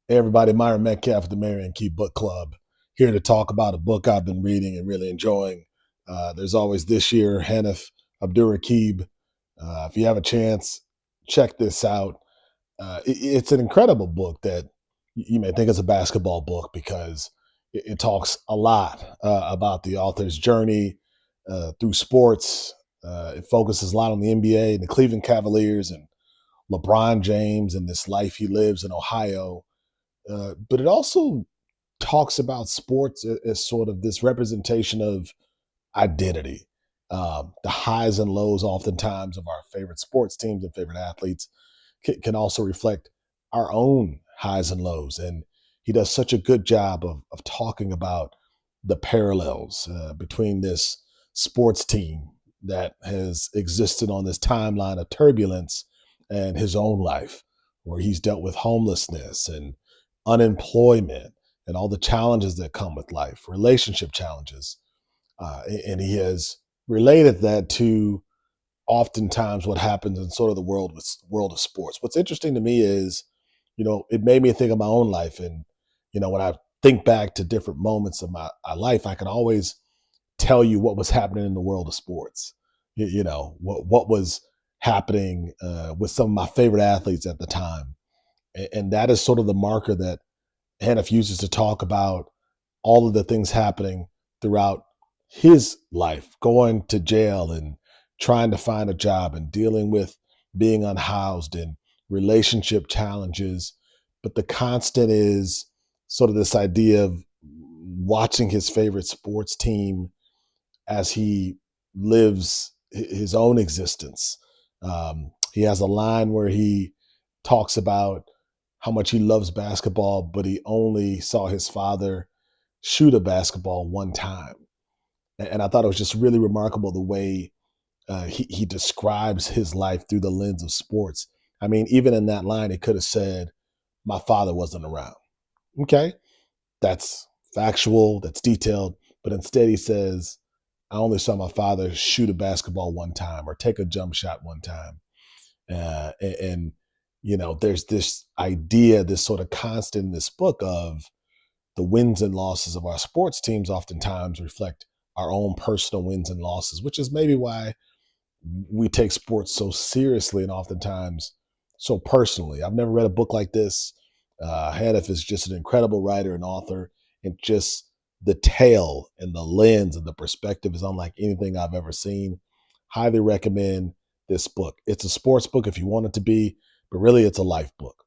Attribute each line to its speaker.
Speaker 1: Hey everybody, Myron Medcalf of the Mary and Key Book Club, here to talk about a book I've been reading and really enjoying. There's always this year, Hanif Abdurraqib. If you have a chance, check this out. It's an incredible book that you may think is a basketball book because it talks a lot about the author's journey through sports. It focuses a lot on the NBA and the Cleveland Cavaliers and LeBron James and this life he lives in Ohio, but it also talks about sports as sort of this representation of identity. The highs and lows, oftentimes, of our favorite sports teams and favorite athletes can also reflect our own highs and lows. And he does such a good job of talking about the parallels between this sports team that has existed on this timeline of turbulence and his own life, where he's dealt with homelessness and unemployment and all the challenges that come with life, relationship challenges. And he has related that to oftentimes what happens in sort of the world of sports. What's interesting to me is, it made me think of my own life. And, when I think back to different moments of my life, I can always tell you what was happening in the world of sports. What was happening with some of my favorite athletes at the time. And that is sort of the marker that Hannah uses to talk about all of the things happening throughout his life, going to jail and trying to find a job and dealing with being unhoused and relationship challenges. But the constant is sort of this idea of watching his favorite sports team as he lives his own existence. He has a line where he talks about how much he loves basketball, but he only saw his father shoot a basketball one time. And I thought it was just really remarkable the way he describes his life through the lens of sports. I mean, even in that line, it could have said, "My father wasn't around." Okay, that's factual, that's detailed, but instead he says, "I only saw my father shoot a basketball one time or take a jump shot one time." And there's this idea, this sort of constant in this book of the wins and losses of our sports teams oftentimes reflect our own personal wins and losses, which is maybe why we take sports so seriously and oftentimes so personally. I've never read a book like this. Hanif is just an incredible writer and author, and just the tale and the lens and the perspective is unlike anything I've ever seen. Highly recommend this book. It's a sports book if you want it to be, but really it's a life book.